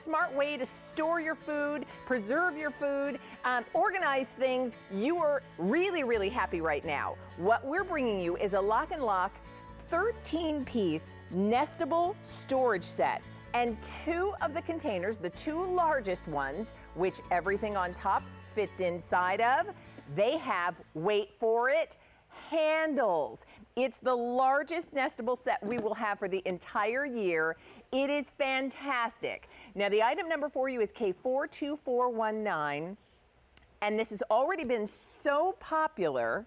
smart way to store your food, preserve your food, organize things, you are really, really happy right now. What we're bringing you is a Lock and Lock 13-piece Nestable storage set. And 2 of the containers, the 2 largest ones, which everything on top fits inside of, they have, wait for it, handles. It's the largest Nestable set we will have for the entire year. It is fantastic. Now the item number for you is K42419, and this has already been so popular,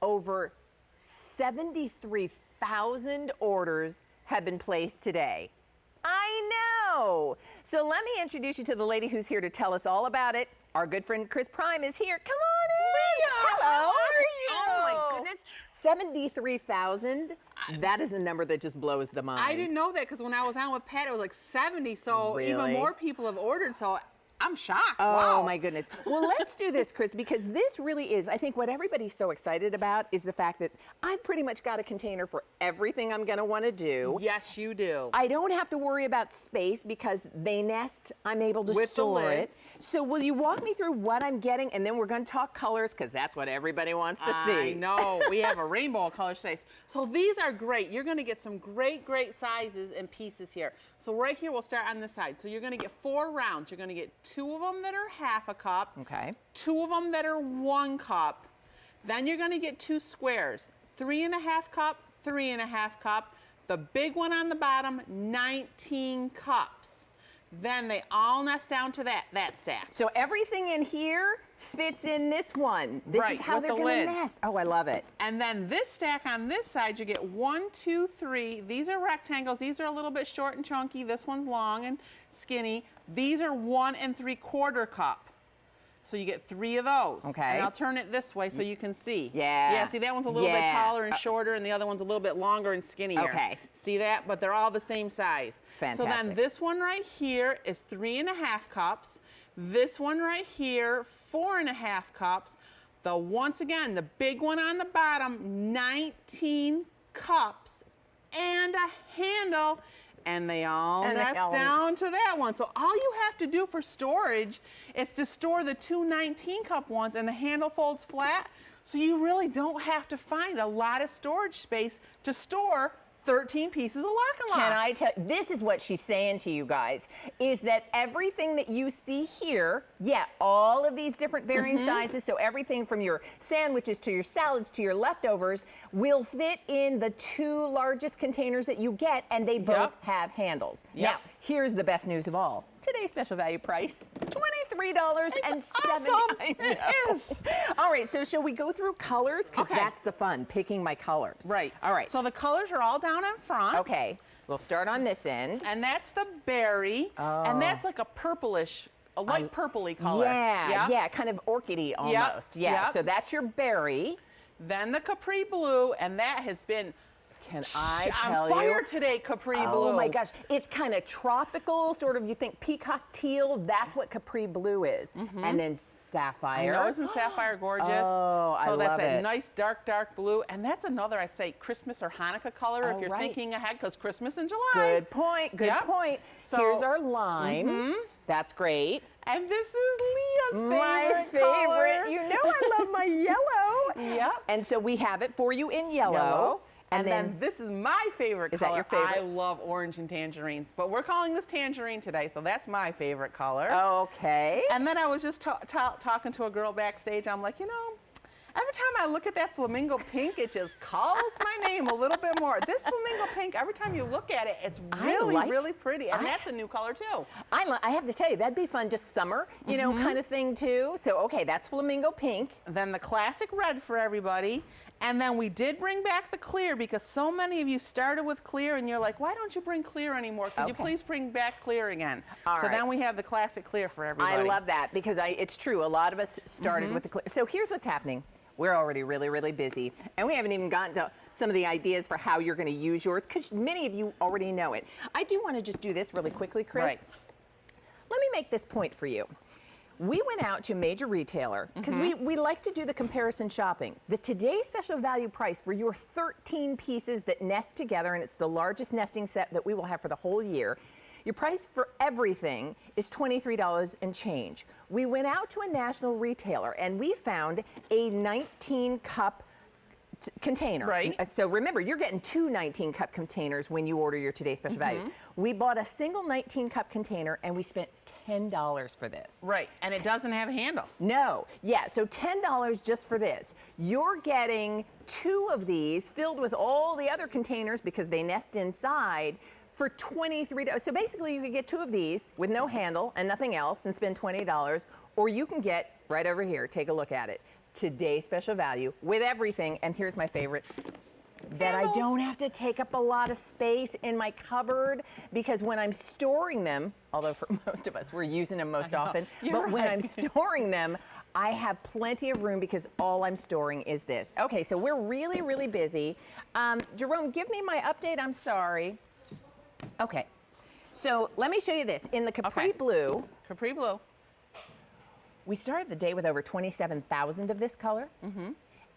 over 73,000 orders have been placed today. I know. So let me introduce you to the lady who's here to tell us all about it. Our good friend Chris Prime is here. Come on in. Leah, hello. how are you? Oh my goodness. 73,000. That is a number that just blows the mind. I didn't know that because when I was on with Pat, it was like 70. So Really? even more people have ordered. So I'm shocked. Oh, wow. my goodness. Well, let's do this, Chris, because this really is, I think what everybody's so excited about is the fact that I've pretty much got a container for everything I'm going to want to do. Yes, you do. I don't have to worry about space because they nest, I'm able to With the store it. lids. So will you walk me through what I'm getting, and then we're going to talk colors because that's what everybody wants to see. I know. We have a rainbow of color today. So these are great. You're going to get some great, great sizes and pieces here. So right here, we'll start on this side. So you're going to get 4 rounds. You're going to get 2 of them that are half a cup. Okay. 2 of them that are 1 cup. Then you're going to get 2 squares. 3.5 cup, 3.5 cup. The big one on the bottom, 19 cups. Then they all nest down to that stack. So everything in here fits in this one. This Right, is how with they're the going to lids. nest. Oh, I love it. And then this stack on this side, you get 1, 2, 3. These are rectangles. These are a little bit short and chunky. This one's long and skinny. These are 1 3/4 cup. So you get 3 of those. Okay. And I'll turn it this way so you can see. Yeah. Yeah, see that one's a little bit Yeah. taller and shorter, and the other one's a little bit longer and skinnier. Okay. See that? But they're all the same size. So Fantastic. then this one right here is 3.5 cups. This one right here, 4.5 cups. Once again, the big one on the bottom, 19 cups and a handle. And they all nest down to that one. So all you have to do for storage is to store the 2 19-cup ones, and the handle folds flat. So you really don't have to find a lot of storage space to store 13 pieces of Lock and Lock. Can I tell, this is what she's saying to you guys, is that everything that you see here, yeah, all of these different varying sizes, so everything from your sandwiches to your salads to your leftovers will fit in the 2 largest containers that you get, and they both have handles. Yep. Now, here's the best news of all. Today's special value price, $23.70. awesome. It is. All right, so shall we go through colors? Because Okay. that's the fun, picking my colors. Right. All right. So the colors are all down in front. Okay, we'll start on this end. And that's the berry. Oh. And that's like a purplish, a light purpley color. Yeah, kind of orchidy almost. Yeah, yep. so that's your berry. Then the Capri Blue, and that has been Can I tell on fire you? today, Capri Blue. Oh my gosh, it's kind of tropical, sort of, you think peacock teal, that's what Capri Blue is. And then I sapphire. know, isn't sapphire gorgeous? Oh, I so that's love a it. nice dark blue, and that's another, I'd say, Christmas or Hanukkah color if Oh, you're right. thinking ahead, because Christmas in July. Good point, good Yep. point. So- Here's our lime. That's great. And this is Leah's My favorite color. favorite. You know I love my yellow. Yep. And so we have it for you in yellow. And then this is my favorite Is that color. your favorite? I love orange and tangerines, but we're calling this tangerine today, so that's my favorite color. Okay. And then I was just talking to a girl backstage. I'm like, you know, every time I look at that flamingo pink, it just calls my name a little bit more. This flamingo pink, every time you look at it, it's really, really pretty. And that's a new color too. I have to tell you, that'd be fun, just summer, you know, kind of thing too. So, okay, that's flamingo pink. Then the classic red for everybody. And then we did bring back the clear because so many of you started with clear and you're like, why don't you bring clear anymore? Could you please bring back clear again? All so right. then we have the classic clear for everybody. I love that because it's true. A lot of us started with the clear. So here's what's happening. We're already really, really busy, and we haven't even gotten to some of the ideas for how you're going to use yours because many of you already know it. I do want to just do this really quickly, Chris. Right. Let me make this point for you. We went out to a major retailer because we like to do the comparison shopping. The today's special value price for your 13 pieces that nest together, and it's the largest nesting set that we will have for the whole year, Your price for everything is $23 and change. We went out to a national retailer and we found a 19-cup container. Right. So remember, you're getting two 19-cup containers when you order your Today's Special Value. We bought a single 19-cup container and we spent $10 for this. Right, and it doesn't have a handle. No, yeah, so $10 just for this. You're getting two of these filled with all the other containers because they nest inside for $23. So basically you could get two of these with no handle and nothing else and spend $20, or you can get right over here, take a look at it, Today's Special Value with everything, and here's my favorite, that I don't have to take up a lot of space in my cupboard, because when I'm storing them, although for most of us we're using them most often, but when I'm storing them, I have plenty of room because all I'm storing is this. Okay, so we're really, really busy. Jerome, give me my update, I'm sorry. Okay, so let me show you this. In the Capri Blue, Capri Blue. we started the day with over 27,000 of this color,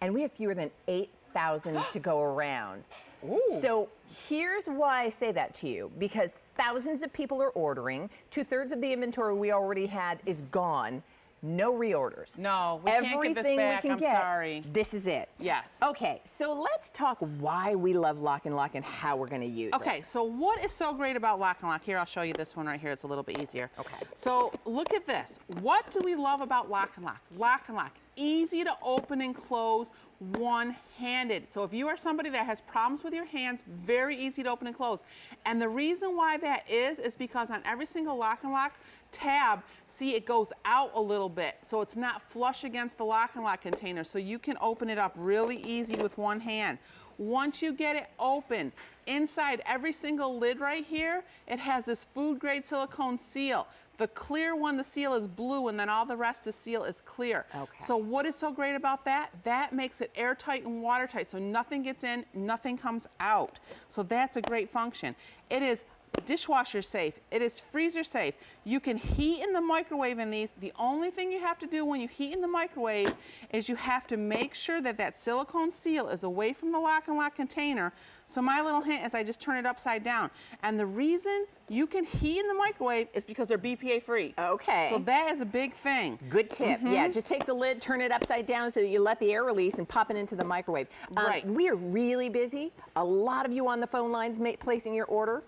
and we have fewer than 8,000 to go around. Ooh. So here's why I say that to you, because thousands of people are ordering. 2/3 of the inventory we already had is gone. No reorders. No, we can't get this back. I'm sorry. This is it. Yes. Okay, so let's talk why we love Lock and Lock and how we're going to use it. Okay, so what is so great about Lock and Lock? Here, I'll show you this one right here. It's a little bit easier. Okay. So look at this. What do we love about Lock and Lock? Lock and Lock, easy to open and close, one-handed. So if you are somebody that has problems with your hands, very easy to open and close. And the reason why that is because on every single Lock and Lock tab, see, it goes out a little bit, so it's not flush against the Lock and Lock container, so you can open it up really easy with one hand. Once you get it open, inside every single lid right here, it has this food-grade silicone seal. The clear one, the seal is blue, and then all the rest, the seal is clear. Okay. So what is so great about that? That makes it airtight and watertight, so nothing gets in, nothing comes out. So that's a great function. It is dishwasher safe. It is freezer safe. You can heat in the microwave in these. The only thing you have to do when you heat in the microwave is you have to make sure that that silicone seal is away from the Lock and Lock container. So my little hint is I just turn it upside down. And the reason you can heat in the microwave is because they're BPA free. Okay. So that is a big thing. Good tip. Yeah, just take the lid, turn it upside down so that you let the air release and pop it into the microwave. Right. We are really busy. A lot of you on the phone lines placing your order.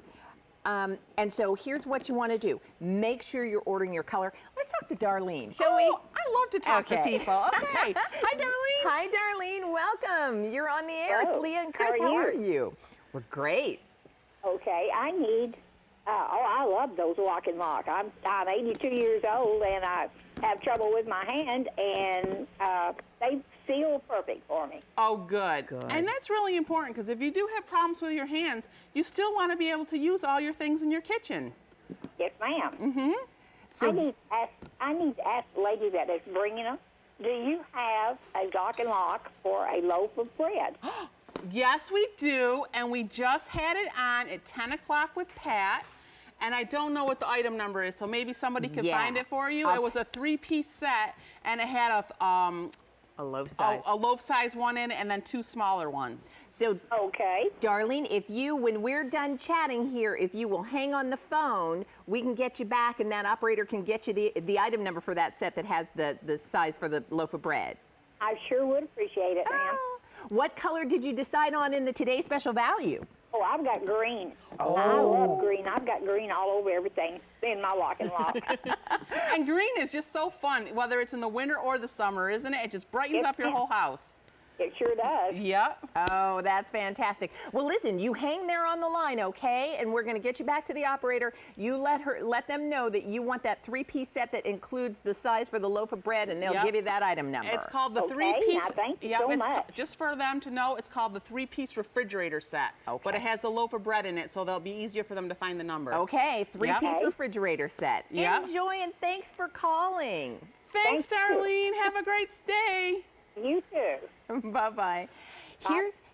And so here's what you want to do. Make sure you're ordering your color. Let's talk to Darlene, shall we? I love to talk to people. Okay. Hi, Darlene. Hi, Darlene. Welcome. You're on the air. It's Leah and Chris. How are you? We're great. Okay, I need, I love those Lock and Lock. I'm 82 years old, and I have trouble with my hand, and they seal perfect for me. Oh, good. And that's really important, because if you do have problems with your hands, you still want to be able to use all your things in your kitchen. Yes, ma'am. Mm-hmm. So I need to ask the lady that is bringing them, do you have a Lock and Lock for a loaf of bread? Yes, we do, and we just had it on at 10 o'clock with Pat, and I don't know what the item number is, so maybe somebody can find it for you. It was a 3-piece set, and it had a loaf size. a loaf size one in it, and then 2 smaller ones. So, Okay. Darlene, when we're done chatting here, if you will hang on the phone, we can get you back, and that operator can get you the item number for that set that has the size for the loaf of bread. I sure would appreciate it, ma'am. What color did you decide on in the Today's Special Value? Oh, I've got green. Oh. I love green. I've got green all over everything in my Lock and Lock. And green is just so fun, whether it's in the winter or the summer, isn't it? It just brightens up your whole house. It sure does. Yep. Oh, that's fantastic. Well, listen, you hang there on the line, okay? And we're going to get you back to the operator. You let them know that you want that 3-piece set that includes the size for the loaf of bread, and they'll give you that item number. It's called the Okay, 3-piece. now thank you so much. Just for them to know, it's called the 3-piece refrigerator set. Okay. But it has a loaf of bread in it, so they'll be easier for them to find the number. Okay, 3-piece Yep. refrigerator set. Yep. Enjoy, and thanks for calling. Thanks, Thank you. Darlene. Have a great day. You too. Bye-bye.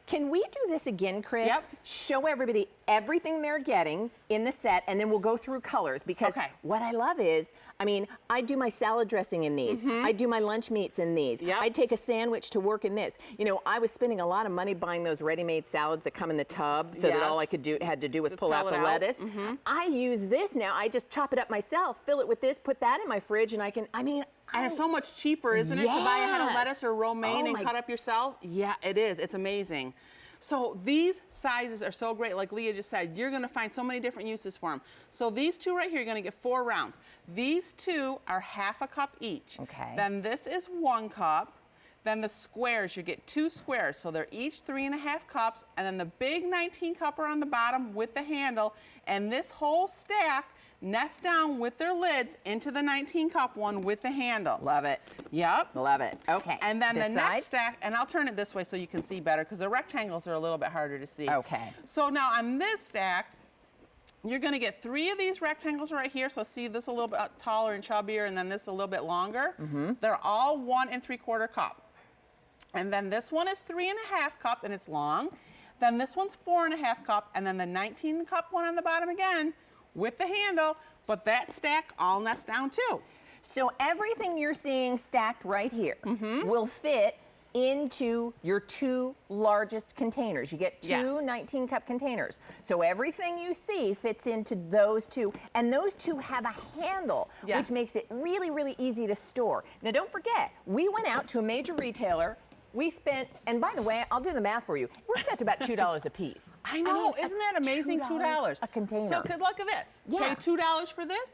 Can we do this again, Chris? Yep. Show everybody everything they're getting in the set, and then we'll go through colors, because what I love is, I mean, I do my salad dressing in these. I do my lunch meats in these. I take a sandwich to work in this. You know, I was spending a lot of money buying those ready-made salads that come in the tub, so that all I had to do was pull out the lettuce. I use this now. I just chop it up myself, fill it with this, put that in my fridge, and I can, I mean, and it's so much cheaper, isn't it, to buy a head of lettuce or romaine and cut up yourself? Yeah, it is. It's amazing. So these sizes are so great. Like Leah just said, you're going to find so many different uses for them. So these two right here, you're going to get 4 rounds. These two are ½ a cup each. Then this is 1 cup. Then the squares, you get 2 squares. So they're each 3½ cups. And then the big 19 cupper on the bottom with the handle. And this whole stack nest down with their lids into the 19 cup one with the handle. Love it. Yep. Love it. Okay. And then the next stack, and I'll turn it this way so you can see better, because the rectangles are a little bit harder to see. Okay. So now on this stack, you're going to get 3 of these rectangles right here. So see, this a little bit taller and chubbier, and then this a little bit longer. They're all 1 3/4 cup. And then this one is 3½ cup, and it's long. Then this one's 4½ cup, and then the 19 cup one on the bottom again with the handle, but that stack all nests down too. So everything you're seeing stacked right here will fit into your 2 largest containers. You get 2 19 cup containers. So everything you see fits into those 2, and those 2 have a handle, which makes it really, really easy to store. Now don't forget, we went out to a major retailer. We spent, and by the way, I'll do the math for you. We're set to about $2 a piece. I know, isn't that amazing? $2 a container. So good luck at it. Pay $2 for this.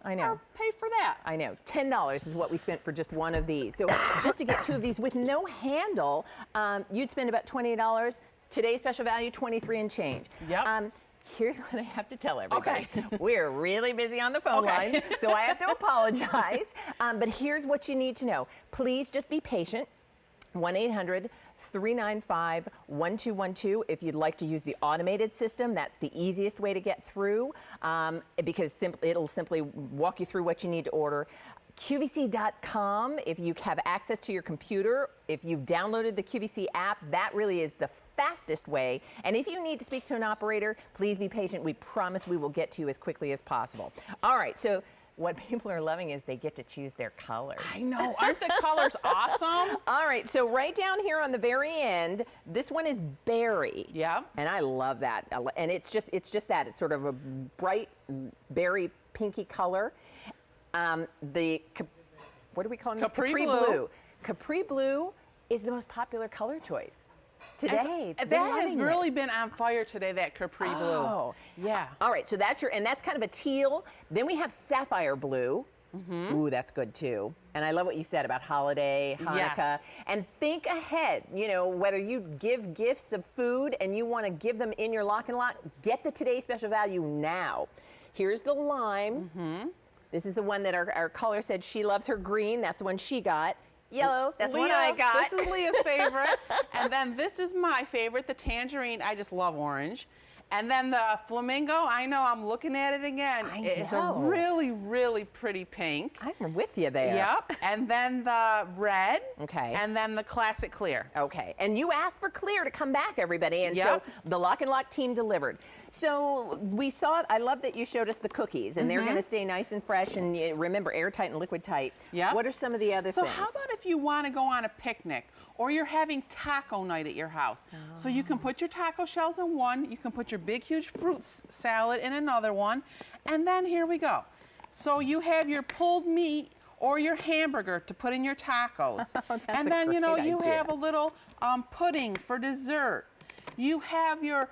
I know. Or pay for that. I know. $10 is what we spent for just one of these. So just to get 2 of these with no handle, you'd spend about $28. Today's special value, $23 and change. Yep. Here's what I have to tell everybody. We're really busy on the phone line, so I have to apologize. But here's what you need to know. Please just be patient. 1-800-395-1212 if you'd like to use the automated system. That's the easiest way to get through, because it'll simply walk you through what you need to order. QVC.com, if you have access to your computer, if you've downloaded the QVC app, that really is the fastest way. And if you need to speak to an operator, please be patient. We promise we will get to you as quickly as possible. All right, so what people are loving is they get to choose their colors. I know, aren't the colors awesome? All right, so right down here on the very end, this one is berry. Yeah. And I love that. And it's just that. It's sort of a bright berry pinky color. What do we call them? Capri Blue. Capri Blue is the most popular color choice today. That has really been on fire today, that Capri Blue. Oh, yeah. All right, so that's that's kind of a teal. Then we have sapphire blue. Ooh, that's good too. And I love what you said about holiday, Hanukkah. And think ahead, you know, whether you give gifts of food and you want to give them in your lock and lock, get the Today's Special Value now. Here's the lime. This is the one that our caller said she loves her green. That's the one she got. Yellow, that's Leah, what I got. This is Leah's favorite. And then this is my favorite, the tangerine. I just love orange. And then the flamingo, I know, I'm looking at it again. It's a really, really pretty pink. I'm with you there. Yep. And then the red. Okay. And then the classic clear. Okay. And you asked for clear to come back, everybody. And so the Lock and Lock team delivered. So we saw, I love that you showed us the cookies, and they're going to stay nice and fresh, and remember, airtight and liquid tight. Yep. What are some of the other things? So how about if you want to go on a picnic, or you're having taco night at your house? So you can put your taco shells in one, you can put your big, huge fruit salad in another one, and then here we go. So you have your pulled meat or your hamburger to put in your tacos. And then, you know, you have a little pudding for dessert. You have your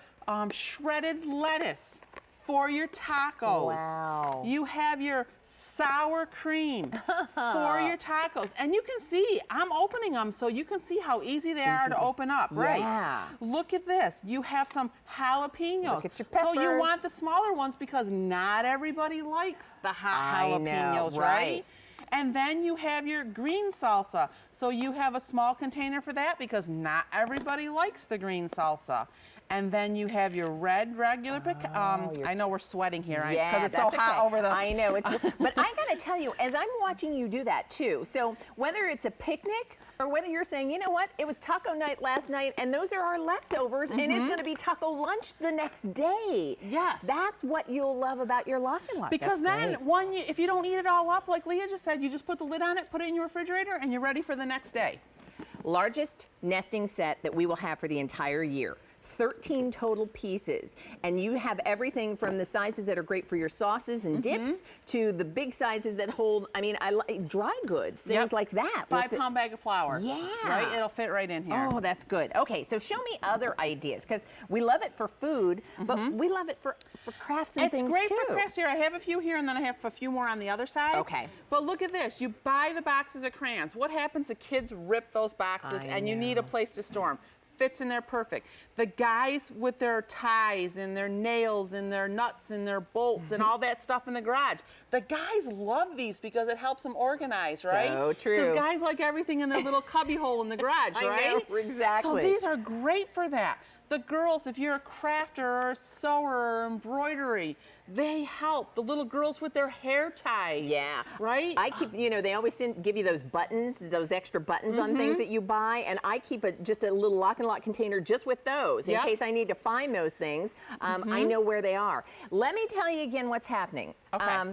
shredded lettuce for your tacos. Wow. You have your sour cream for your tacos. And you can see, I'm opening them so you can see how easy they are to open up, right? Yeah. Look at this. You have some jalapenos. Look at your peppers. So you want the smaller ones because not everybody likes the hot jalapenos, right? And then you have your green salsa. So you have a small container for that because not everybody likes the green salsa. And then you have your red regular I know we're sweating here because Yeah, it's so hot over the. I know it's, but I gotta tell you, as I'm watching you do that too. So whether it's a picnic or whether you're saying, you know what, it was taco night last night, and those are our leftovers, and it's going to be taco lunch the next day. Yes. That's what you'll love about your lock and lock. Because then, if you don't eat it all up, like Leah just said, you just put the lid on it, put it in your refrigerator, and you're ready for the next day. Largest nesting set that we will have for the entire year. 13 total pieces, and you have everything from the sizes that are great for your sauces and dips to the big sizes that hold, I mean, I like dry goods, things like that. 5-pound bag of flour. Yeah. Right? It'll fit right in here. Oh, that's good. Okay, so show me other ideas, because we love it for food, but we love it for crafts and things too. It's great for crafts here. I have a few here, and then I have a few more on the other side. Okay. But look at this. You buy the boxes of crayons. What happens? The kids rip those boxes, and you need a place to store them. Fits in there perfect. The guys with their ties and their nails and their nuts and their bolts and all that stuff in the garage. The guys love these because it helps them organize, right? So true. Because guys like everything in their little cubby hole in the garage, right? I know, exactly. So these are great for that. The girls, if you're a crafter or a sewer or embroidery, they help. The little girls with their hair ties. Yeah. Right? I keep, you know, they always give you those buttons, those extra buttons on things that you buy, and I keep just a little lock and lock container just with those in case I need to find those things. I know where they are. Let me tell you again what's happening. Okay.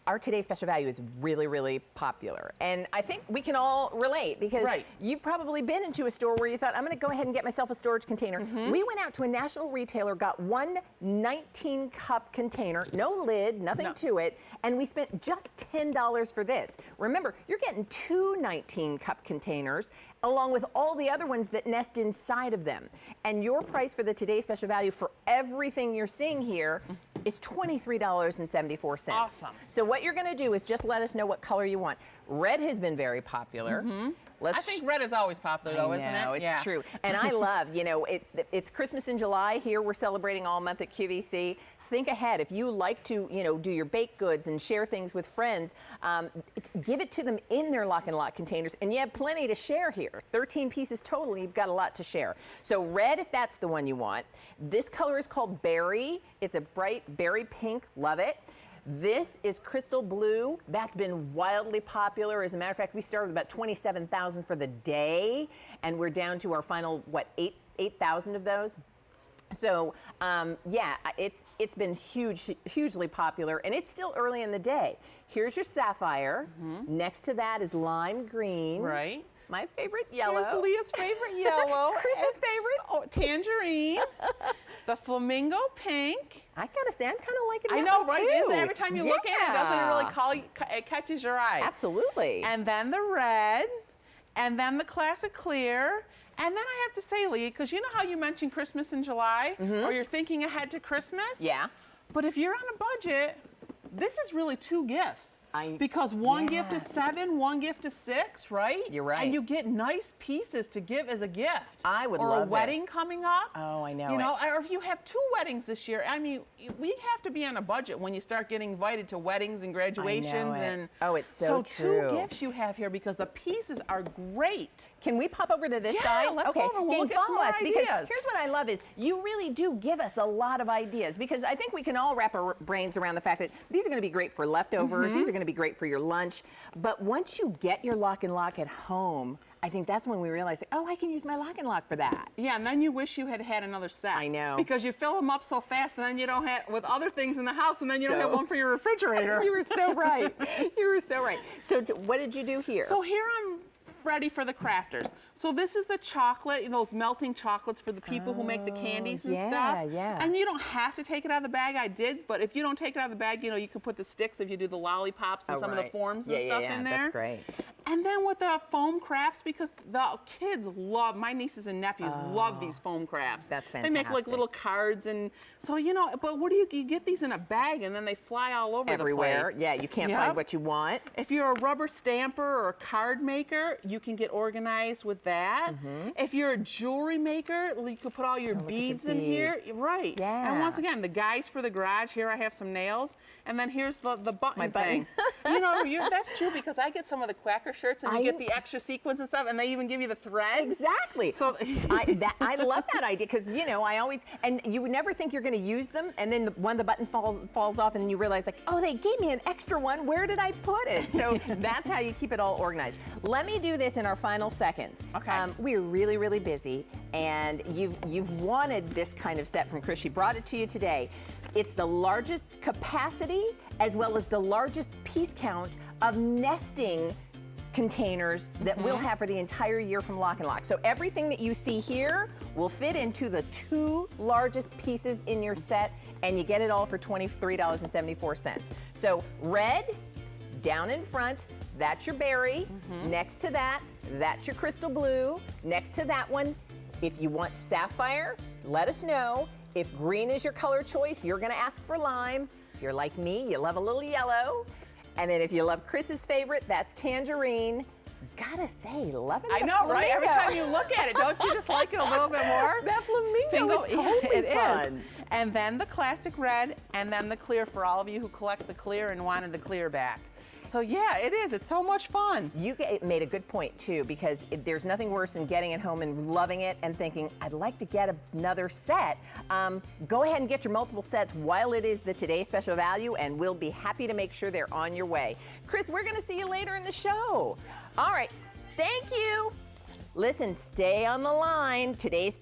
Our Today's Special Value is really, really popular. And I think we can all relate because you've probably been into a store where you thought, I'm going to go ahead and get myself a storage container. We went out to a national retailer, got one 19-cup container, no lid, nothing to it, and we spent just $10 for this. Remember, you're getting two 19-cup containers along with all the other ones that nest inside of them. And your price for the Today's Special Value for everything you're seeing here is $23.74. Awesome. So what you're going to do is just let us know what color you want. Red has been very popular. I think red is always popular, though, isn't it? No, it's true. And I love, you know, it's Christmas in July. Here we're celebrating all month at QVC. Think ahead. If you like to, you know, do your baked goods and share things with friends, give it to them in their lock and lock containers. And you have plenty to share here. 13 pieces total. You've got a lot to share. So red, if that's the one you want. This color is called berry. It's a bright berry pink. Love it. This is crystal blue. That's been wildly popular. As a matter of fact, we started with about 27,000 for the day, and we're down to our final, what, 8,000 of those? So, yeah, it's been hugely popular, and it's still early in the day. Here's your sapphire. Next to that is lime green. Right. My favorite yellow. Here's Leah's favorite yellow. Chris's favorite. Oh, tangerine. The flamingo pink. I gotta say, I'm kind of liking that I know, one right? too. Isn't it? Every time you look at it, doesn't it really call you, it catches your eye. Absolutely. And then the red, and then the classic clear. And then I have to say, Leah, because you know how you mentioned Christmas in July, or you're thinking ahead to Christmas? Yeah. But if you're on a budget, this is really two gifts. Because one gift is $7, one gift is $6, right? You're right. And you get nice pieces to give as a gift. I would love love Or a wedding this. coming up. Oh, I know You know, it. or if you have 2 weddings this year, I mean, we have to be on a budget when you start getting invited to weddings and graduations. I know it. And Oh, it's so true. 2 gifts you have here because the pieces are great. Can we pop over to this Yeah, side? let's okay, go over. We'll gang, look at some follow more us because ideas. here's what I love is you really do give us a lot of ideas because I think we can all wrap our brains around the fact that these are going to be great for leftovers. These are going to be great for your lunch. But once you get your lock and lock at home, I think that's when we realize, oh, I can use my lock and lock for that. Yeah, and then you wish you had had another set. I know. Because you fill them up so fast, and then you don't have with other things in the house, and then you don't have one for your refrigerator. You were so right. You were so right. So what did you do here? So here I'm ready for the crafters. So this is the chocolate, those melting chocolates for the people who make the candies and stuff. Yeah. And you don't have to take it out of the bag. I did, but if you don't take it out of the bag, you know, you can put the sticks if you do the lollipops and some of the forms and stuff in there. That's great. And then with the foam crafts, because the kids love, my nieces and nephews love these foam crafts. That's They make like fantastic. little cards and so, you know, but what do you get these in a bag and then they fly all over Everywhere. the place. Yeah, you can't find what you want. If you're a rubber stamper or a card maker, you can get organized with that. If you're a jewelry maker, you can put all your beads in here. Right. Yeah. And once again, the guys for the garage, here I have some nails. And then here's the button My thing. button. You know, that's true because I get some of the Quacker shirts and you get the extra sequins and stuff, and they even give you the thread. Exactly. So I love that idea because, you know, I always, and you would never think you're going to use them, and then one of the button falls off, and then you realize, like, oh, they gave me an extra one. Where did I put it? So that's how you keep it all organized. Let me do this in our final seconds. Okay. We're really, really busy, and you've wanted this kind of set from Chris. She brought it to you today. It's the largest capacity as well as the largest piece count of nesting containers that we'll have for the entire year from Lock & Lock. So everything that you see here will fit into the 2 largest pieces in your set, and you get it all for $23.74. So red, down in front, that's your berry. Next to that, that's your crystal blue. Next to that one, if you want sapphire, let us know. If green is your color choice, you're gonna ask for lime. If you're like me, you love a little yellow. And then if you love Chris's favorite, that's tangerine. Gotta say, loving I the know, right? Every flamingo. time you look at it, don't you just like it a little bit more? That flamingo is totally it fun. is. And then the classic red, and then the clear for all of you who collect the clear and wanted the clear back. So yeah, it is. It's so much fun. You made a good point too, because there's nothing worse than getting it home and loving it and thinking, I'd like to get another set. Go ahead and get your multiple sets while it is the Today Special Value, and we'll be happy to make sure they're on your way. Chris, we're going to see you later in the show. All right. Thank you. Listen, stay on the line. Today's